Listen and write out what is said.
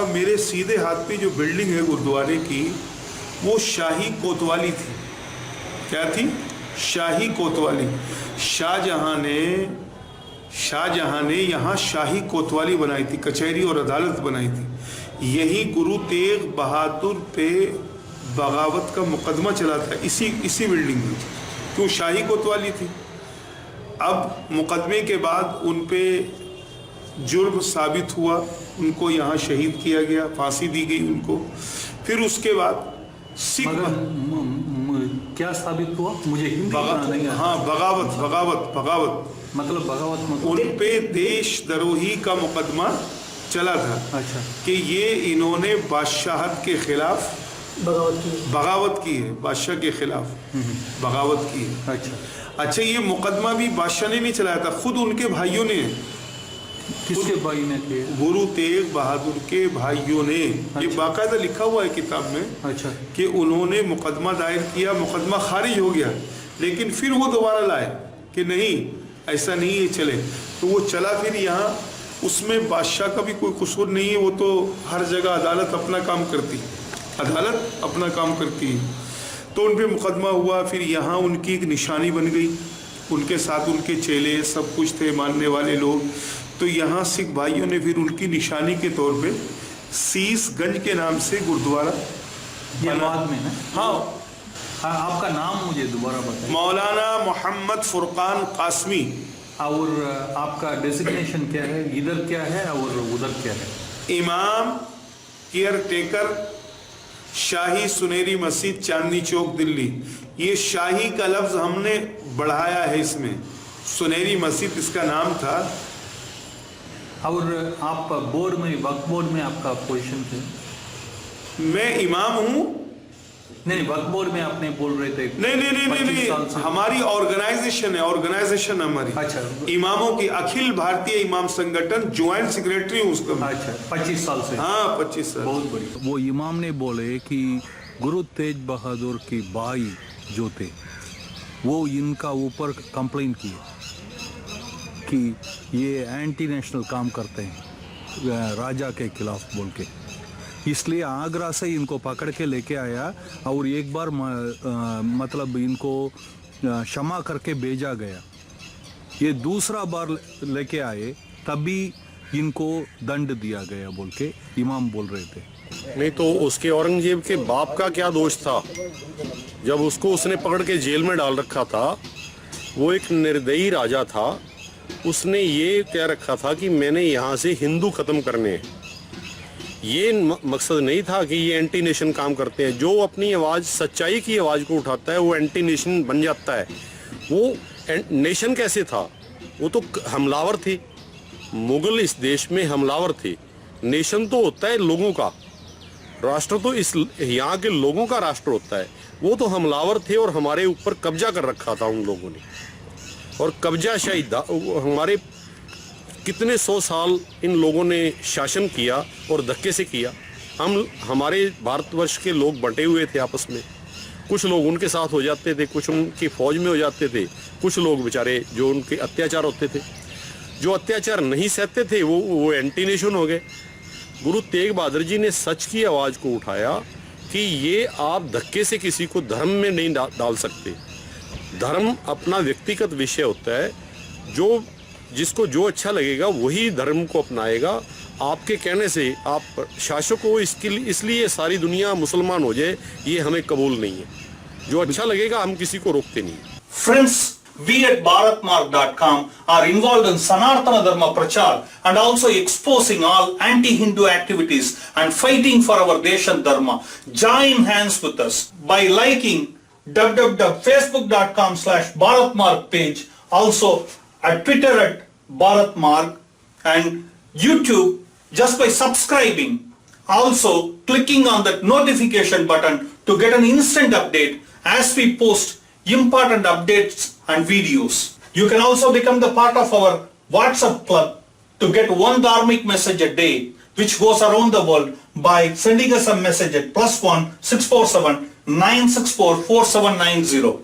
मेरे सीधे हाथ पे जो बिल्डिंग है गुरुद्वारे की, वो शाही कोतवाली थी। क्या थी? शाही कोतवाली। शाहजहां ने यहाँ शाही कोतवाली बनाई थी, कचहरी और अदालत बनाई थी। यही गुरु तेग बहादुर पे बगावत का मुकदमा चला था, इसी बिल्डिंग में, क्यों? शाही कोतवाली थी। अब मुकदमे के बाद उन पे जुर्म साबित हुआ, उनको यहाँ शहीद किया गया, फांसी दी गई उनको। फिर उसके बाद सिख क्या साबित हुआ? मुझे हिंदी नहीं आता। हाँ, बगावत मतलब बगावत उन पे देशद्रोही का मुकदमा चला था। अच्छा। कि ये इन्होंने बादशाहत के खिलाफ बगावत की है, बादशाह के खिलाफ बगावत की है। अच्छा, ये मुकदमा भी बादशाह ने नहीं चलाया था, खुद उनके भाइयों ने। किसके भाई ने थे? गुरु तेग बहादुर के भाइयों ने। ये बाकायदा लिखा हुआ है किताब में। अच्छा। कि उन्होंने मुकदमा दायर किया, मुकदमा खारिज हो गया, लेकिन फिर वो दोबारा लाए कि नहीं, ऐसा नहीं है, चले। तो वो चला फिर यहाँ। उसमें बादशाह का भी कोई कसूर नहीं है, वो तो हर जगह अदालत अपना काम करती है। तो उन पर मुकदमा हुआ। फिर यहाँ उनकी एक निशानी बन गई, उनके साथ उनके चेले सब कुछ थे, मानने वाले लोग। तो यहाँ सिख भाइयों ने फिर उनकी निशानी के तौर पे शीशगंज के नाम से गुरुद्वारा बाद में। हाँ, आपका नाम मुझे दोबारा बताइए। मौलाना मोहम्मद फुरकान कासमी। और आपका डेजिग्नेशन क्या है? इधर क्या है और उधर क्या है? इमाम, केयर टेकर, शाही सुनहरी मस्जिद, चांदनी चौक, दिल्ली। ये शाही का लफ्ज हमने बढ़ाया है इसमें, सुनहरी मस्जिद इसका नाम था। और आप बोर्ड में, वक्फ बोर्ड में आपका पोजीशन क्या? मैं इमाम हूँ। नहीं, वक्फ बोर्ड में आपने बोल रहे थे। नहीं, हमारी ऑर्गेनाइजेशन हमारी। अच्छा। इमामों की अखिल भारतीय इमाम संगठन, ज्वाइंट सेक्रेटरी हूँ उसका। अच्छा, 25 साल से। हाँ, 25 साल। बहुत बढ़िया। वो इमाम ने बोले कि गुरु तेज बहादुर की भाई जो थे, वो इनका ऊपर कंप्लेन किए कि ये एंटी नेशनल काम करते हैं राजा के खिलाफ बोल के। इसलिए आगरा से इनको पकड़ के लेके आया और एक बार मतलब इनको क्षमा करके भेजा गया। ये दूसरा बार लेके आए तभी इनको दंड दिया गया बोल के इमाम बोल रहे थे। नहीं तो उसके औरंगजेब के बाप का क्या दोष था? जब उसने पकड़ के जेल में डाल रखा था, वो एक निर्दयी राजा था। उसने ये कह रखा था कि मैंने यहाँ से हिंदू खत्म करने हैं। ये मकसद नहीं था कि ये एंटी नेशन काम करते हैं। जो अपनी आवाज़, सच्चाई की आवाज़ को उठाता है, वो एंटी नेशन बन जाता है। वो नेशन कैसे था? वो तो हमलावर थे। मुगल इस देश में हमलावर थे। नेशन तो होता है लोगों का, राष्ट्र तो इस यहाँ के लोगों का राष्ट्र होता है। वो तो हमलावर थे और हमारे ऊपर कब्जा कर रखा था उन लोगों ने। और कब्जा शायद हमारे कितने 100 साल इन लोगों ने शासन किया और धक्के से किया। हमारे भारतवर्ष के लोग बंटे हुए थे आपस में। कुछ लोग उनके साथ हो जाते थे, कुछ उनकी फौज में हो जाते थे, कुछ लोग बेचारे जो उनके अत्याचार होते थे, जो अत्याचार नहीं सहते थे वो एंटी नेशन हो गए। गुरु तेग बहादुर जी ने सच की आवाज़ को उठाया कि ये आप धक्के से किसी को धर्म में नहीं डाल सकते। धर्म अपना व्यक्तिगत विषय होता है। जिसको जो अच्छा लगेगा वही धर्म को अपनाएगा। आपके कहने से आप शासक हो इसलिए सारी दुनिया मुसलमान हो जाए, ये हमें कबूल नहीं है। जो अच्छा लगेगा हम किसी को रोकते नहीं। Friends, we at bharatmark.com are involved in Sanatana Dharma Prachar and also exposing all anti-Hindu activities and fighting for our Deshan Dharma. Join hands with us by liking www.facebook.com/bharatmark page, also at Twitter at bharatmark, and YouTube just by subscribing, also clicking on that notification button to get an instant update as we post important updates and videos. You can also become the part of our WhatsApp club to get one dharmic message a day which goes around the world by sending us a message at +1 647 964 4790.